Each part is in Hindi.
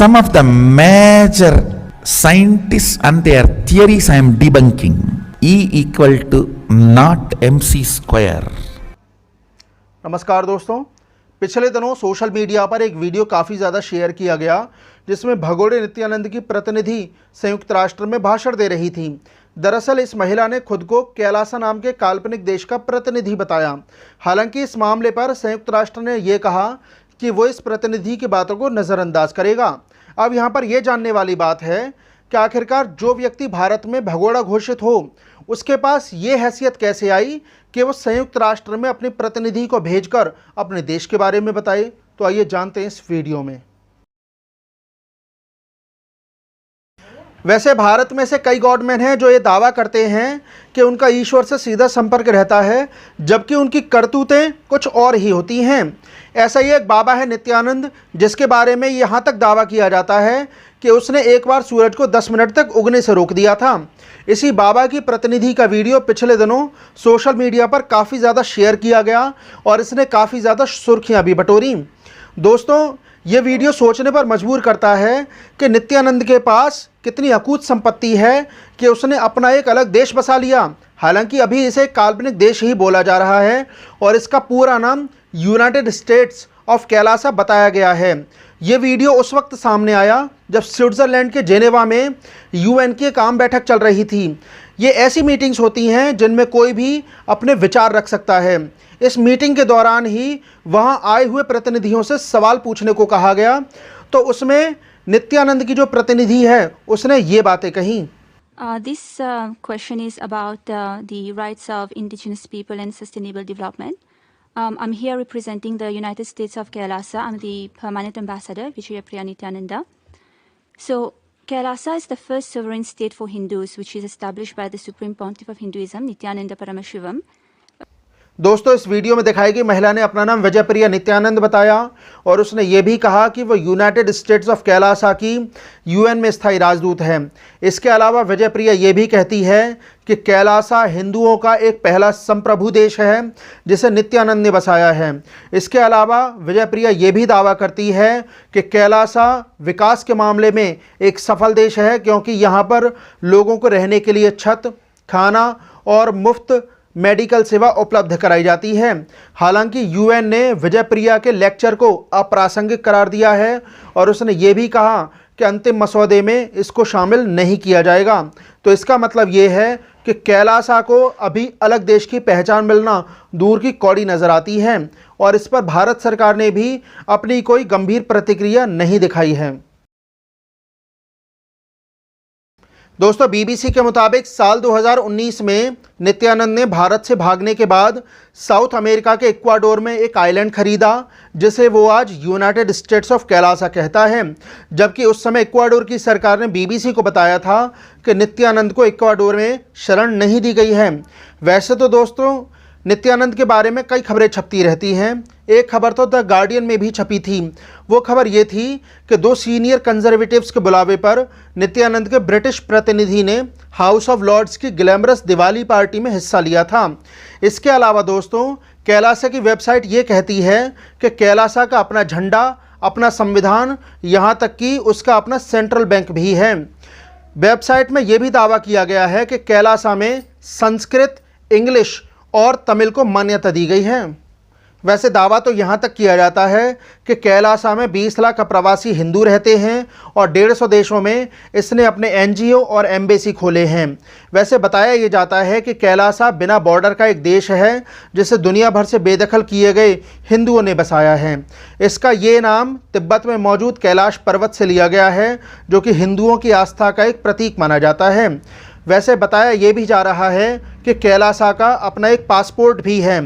some of the major scientists and their theories I am debunking. E equal to not mc square. नमस्कार दोस्तों, पिछले दिनों सोशल मीडिया पर एक वीडियो काफ़ी ज़्यादा शेयर किया गया जिसमें भगोड़े नित्यानंद की प्रतिनिधि संयुक्त राष्ट्र में भाषण दे रही थी। दरअसल इस महिला ने खुद को कैलासा नाम के काल्पनिक देश का प्रतिनिधि बताया। हालांकि इस मामले पर संयुक्त राष्ट्र ने यह कहा कि वो इस प्रतिनिधि की बातों को नज़रअंदाज करेगा। अब यहाँ पर यह जानने वाली बात है कि आखिरकार जो व्यक्ति भारत में भगोड़ा घोषित हो उसके पास ये हैसियत कैसे आई कि वो संयुक्त राष्ट्र में अपने प्रतिनिधि को भेजकर अपने देश के बारे में बताए। तो आइए जानते हैं इस वीडियो में। वैसे भारत में से कई गॉडमैन हैं जो ये दावा करते हैं कि उनका ईश्वर से सीधा संपर्क रहता है, जबकि उनकी करतूतें कुछ और ही होती हैं। ऐसा ही एक बाबा है नित्यानंद, जिसके बारे में यहाँ तक दावा किया जाता है कि उसने एक बार सूरज को 10 मिनट तक उगने से रोक दिया था। इसी बाबा की प्रतिनिधि का वीडियो पिछले दिनों सोशल मीडिया पर काफ़ी ज़्यादा शेयर किया गया और इसने काफ़ी ज़्यादा सुर्खियाँ भी बटोरी। दोस्तों, ये वीडियो सोचने पर मजबूर करता है कि नित्यानंद के पास कितनी अकूत संपत्ति है कि उसने अपना एक अलग देश बसा लिया। हालांकि अभी इसे काल्पनिक देश ही बोला जा रहा है और इसका पूरा नाम यूनाइटेड स्टेट्स ऑफ कैलासा बताया गया है। ये वीडियो उस वक्त सामने आया जब स्विट्ज़रलैंड के जेनेवा में यूएन की एक आम बैठक चल रही थी। ये ऐसी मीटिंग्स होती हैं जिनमें कोई भी अपने विचार रख सकता है। इस मीटिंग के दौरान ही वहां आए हुए प्रतिनिधियों से सवाल पूछने को कहा गया, तो उसमें नित्यानंद की जो प्रतिनिधि है उसने ये बातें कहीं। This question is about the rights of indigenous people and sustainable development. I'm here representing the United States of Kailasa. I'm the permanent ambassador, Vijayapriya Nityananda. So, Kailasa is the first sovereign state for Hindus, which is established by the Supreme Pontiff of Hinduism, Nityananda Paramashivam. दोस्तों, इस वीडियो में दिखाई गई महिला ने अपना नाम विजयप्रिया नित्यानंद बताया और उसने ये भी कहा कि वो यूनाइटेड स्टेट्स ऑफ कैलासा की यूएन में स्थायी राजदूत है। इसके अलावा विजयप्रिया ये भी कहती है कि कैलासा हिंदुओं का एक पहला संप्रभु देश है जिसे नित्यानंद ने बसाया है। इसके अलावा विजयप्रिया ये भी दावा करती है कि कैलासा विकास के मामले में एक सफल देश है, क्योंकि यहाँ पर लोगों को रहने के लिए छत, खाना और मुफ्त मेडिकल सेवा उपलब्ध कराई जाती है। हालांकि यूएन ने विजयप्रिया के लेक्चर को अप्रासंगिक करार दिया है और उसने ये भी कहा कि अंतिम मसौदे में इसको शामिल नहीं किया जाएगा। तो इसका मतलब ये है कि कैलासा को अभी अलग देश की पहचान मिलना दूर की कौड़ी नज़र आती है और इस पर भारत सरकार ने भी अपनी कोई गंभीर प्रतिक्रिया नहीं दिखाई है। दोस्तों, बीबीसी के मुताबिक साल 2019 में नित्यानंद ने भारत से भागने के बाद साउथ अमेरिका के इक्वाडोर में एक आइलैंड खरीदा जिसे वो आज यूनाइटेड स्टेट्स ऑफ कैलासा कहता है। जबकि उस समय इक्वाडोर की सरकार ने बीबीसी को बताया था कि नित्यानंद को इक्वाडोर में शरण नहीं दी गई है। वैसे तो दोस्तों, नित्यानंद के बारे में कई खबरें छपती रहती हैं। एक खबर तो द गार्डियन में भी छपी थी। वो खबर ये थी कि 2 सीनियर कंजर्वेटिव्स के बुलावे पर नित्यानंद के ब्रिटिश प्रतिनिधि ने हाउस ऑफ लॉर्ड्स की ग्लैमरस दिवाली पार्टी में हिस्सा लिया था। इसके अलावा दोस्तों, कैलासा की वेबसाइट ये कहती है कि कैलासा का अपना झंडा, अपना संविधान, यहाँ तक कि उसका अपना सेंट्रल बैंक भी है। वेबसाइट में ये भी दावा किया गया है कि कैलासा में संस्कृत, इंग्लिश और तमिल को मान्यता दी गई है। वैसे दावा तो यहाँ तक किया जाता है कि कैलासा में 20 लाख अप्रवासी हिंदू रहते हैं और 150 देशों में इसने अपने एनजीओ और एम्बेसी खोले हैं। वैसे बताया ये जाता है कि कैलासा बिना बॉर्डर का एक देश है जिसे दुनिया भर से बेदखल किए गए हिंदुओं ने बसाया है। इसका ये नाम तिब्बत में मौजूद कैलाश पर्वत से लिया गया है, जो कि हिंदुओं की आस्था का एक प्रतीक माना जाता है। वैसे बताया ये भी जा रहा है कि कैलासा का अपना एक पासपोर्ट भी है।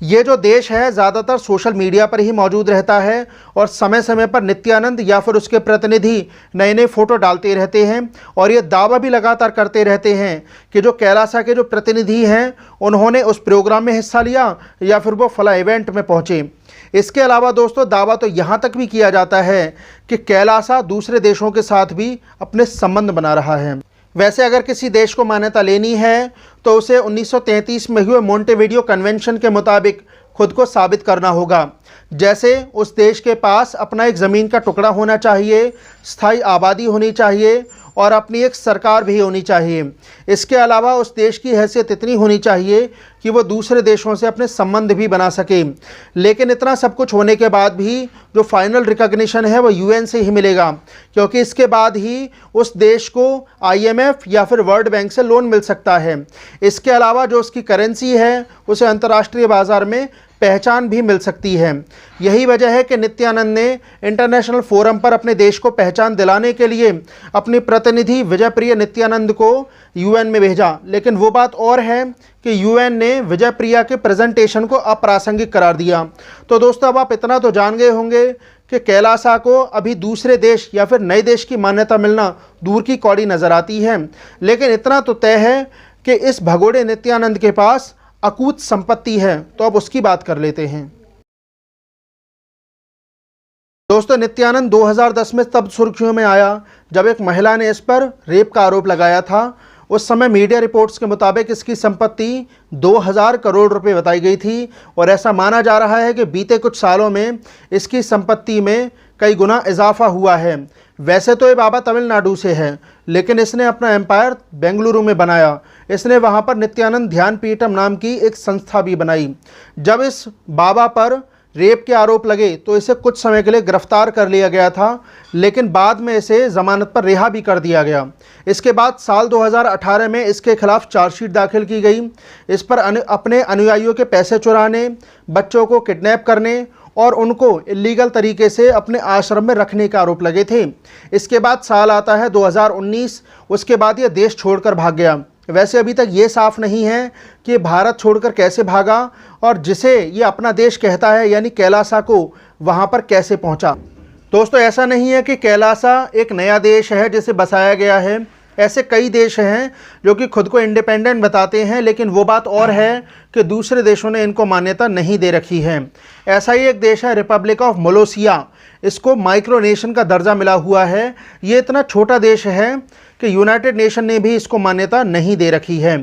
ये जो देश है ज़्यादातर सोशल मीडिया पर ही मौजूद रहता है और समय समय पर नित्यानंद या फिर उसके प्रतिनिधि नए नए फ़ोटो डालते रहते हैं और ये दावा भी लगातार करते रहते हैं कि जो कैलासा के जो प्रतिनिधि हैं उन्होंने उस प्रोग्राम में हिस्सा लिया या फिर वो फला इवेंट में पहुँचे। इसके अलावा दोस्तों, दावा तो यहाँ तक भी किया जाता है कि कैलासा दूसरे देशों के साथ भी अपने संबंध बना रहा है। वैसे अगर किसी देश को मान्यता लेनी है तो उसे 1933 में हुए मोंटेविडियो कन्वेंशन के मुताबिक खुद को साबित करना होगा। जैसे उस देश के पास अपना एक ज़मीन का टुकड़ा होना चाहिए, स्थायी आबादी होनी चाहिए और अपनी एक सरकार भी होनी चाहिए। इसके अलावा उस देश की हैसियत इतनी होनी चाहिए कि वो दूसरे देशों से अपने संबंध भी बना सके। लेकिन इतना सब कुछ होने के बाद भी जो फाइनल रिकॉग्निशन है वो यूएन से ही मिलेगा, क्योंकि इसके बाद ही उस देश को आईएमएफ या फिर वर्ल्ड बैंक से लोन मिल सकता है। इसके अलावा जो उसकी करेंसी है उसे अंतर्राष्ट्रीय बाज़ार में पहचान भी मिल सकती है। यही वजह है कि नित्यानंद ने इंटरनेशनल फोरम पर अपने देश को पहचान दिलाने के लिए अपनी प्रतिनिधि विजयप्रिया नित्यानंद को यूएन में भेजा। लेकिन वो बात और है कि यूएन ने विजयप्रिया के प्रेजेंटेशन को अप्रासंगिक करार दिया। तो दोस्तों, अब आप इतना तो जान गए होंगे कि कैलासा को अभी दूसरे देश या फिर नए देश की मान्यता मिलना दूर की कौड़ी नज़र आती है। लेकिन इतना तो तय है कि इस भगोड़े नित्यानंद के पास अकूत संपत्ति है। तो अब उसकी बात कर लेते हैं। दोस्तों, नित्यानंद 2010 में तब सुर्खियों में आया जब एक महिला ने इस पर रेप का आरोप लगाया था। उस समय मीडिया रिपोर्ट्स के मुताबिक इसकी संपत्ति 2000 करोड़ रुपए बताई गई थी और ऐसा माना जा रहा है कि बीते कुछ सालों में इसकी संपत्ति में कई गुना इजाफा हुआ है। वैसे तो ये बाबा तमिलनाडु से है, लेकिन इसने अपना एम्पायर बेंगलुरु में बनाया। इसने वहाँ पर नित्यानंद ध्यानपीठम नाम की एक संस्था भी बनाई। जब इस बाबा पर रेप के आरोप लगे तो इसे कुछ समय के लिए गिरफ्तार कर लिया गया था, लेकिन बाद में इसे ज़मानत पर रिहा भी कर दिया गया। इसके बाद साल 2018 में इसके खिलाफ चार्जशीट दाखिल की गई। इस पर अपने अनुयायियों के पैसे चुराने, बच्चों को किडनैप करने और उनको इलीगल तरीके से अपने आश्रम में रखने के आरोप लगे थे। इसके बाद साल आता है 2019। उसके बाद ये देश छोड़कर भाग गया। वैसे अभी तक ये साफ नहीं है कि भारत छोड़कर कैसे भागा और जिसे ये अपना देश कहता है यानी कैलासा को वहाँ पर कैसे पहुँचा। दोस्तों, ऐसा नहीं है कि कैलासा एक नया देश है जिसे बसाया गया है। ऐसे कई देश हैं जो कि खुद को इंडिपेंडेंट बताते हैं, लेकिन वो बात और है कि दूसरे देशों ने इनको मान्यता नहीं दे रखी है। ऐसा ही एक देश है रिपब्लिक ऑफ मलेशिया। इसको माइक्रोनेशन का दर्जा मिला हुआ है। ये इतना छोटा देश है कि यूनाइटेड नेशन ने भी इसको मान्यता नहीं दे रखी है।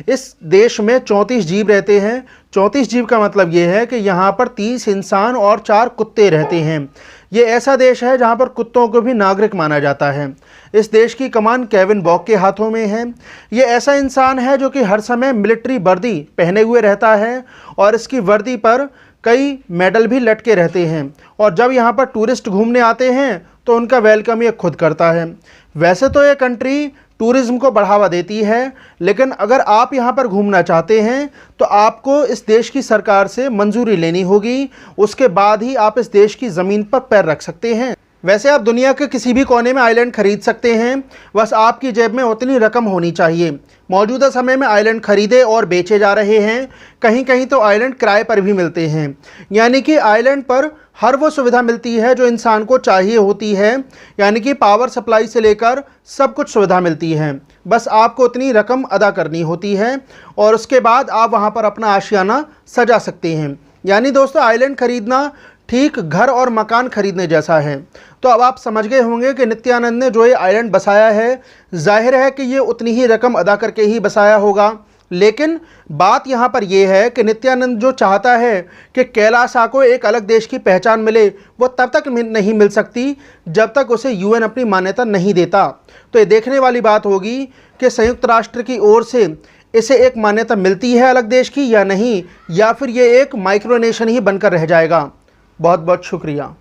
इस देश में 34 जीव रहते हैं। 34 जीव का मतलब ये है कि यहाँ पर 30 इंसान और 4 कुत्ते रहते हैं। ये ऐसा देश है जहाँ पर कुत्तों को भी नागरिक माना जाता है। इस देश की कमान केविन बॉक के हाथों में है। ये ऐसा इंसान है जो कि हर समय मिलिट्री वर्दी पहने हुए रहता है और इसकी वर्दी पर कई मेडल भी लटके रहते हैं। और जब यहाँ पर टूरिस्ट घूमने आते हैं तो उनका वेलकम ये खुद करता है। वैसे तो ये कंट्री टूरिज्म को बढ़ावा देती है, लेकिन अगर आप यहाँ पर घूमना चाहते हैं तो आपको इस देश की सरकार से मंजूरी लेनी होगी। उसके बाद ही आप इस देश की ज़मीन पर पैर रख सकते हैं। वैसे आप दुनिया के किसी भी कोने में आइलैंड खरीद सकते हैं, बस आपकी जेब में उतनी रकम होनी चाहिए। मौजूदा समय में आइलैंड खरीदे और बेचे जा रहे हैं। कहीं कहीं तो आइलैंड किराए पर भी मिलते हैं, यानी कि आइलैंड पर हर वो सुविधा मिलती है जो इंसान को चाहिए होती है, यानी कि पावर सप्लाई से लेकर सब कुछ सुविधा मिलती है। बस आपको उतनी रकम अदा करनी होती है और उसके बाद आप वहाँ पर अपना आशियाना सजा सकते हैं। यानी दोस्तों, आइलैंड खरीदना ठीक घर और मकान खरीदने जैसा है। तो अब आप समझ गए होंगे कि नित्यानंद ने जो ये आइलैंड बसाया है, जाहिर है कि ये उतनी ही रकम अदा करके ही बसाया होगा। लेकिन बात यहाँ पर यह है कि नित्यानंद जो चाहता है कि कैलासा को एक अलग देश की पहचान मिले, वो तब तक नहीं मिल सकती जब तक उसे यूएन अपनी मान्यता नहीं देता। तो ये देखने वाली बात होगी कि संयुक्त राष्ट्र की ओर से इसे एक मान्यता मिलती है अलग देश की या नहीं, या फिर ये एक माइक्रोनेशन ही बनकर रह जाएगा। बहुत बहुत शुक्रिया।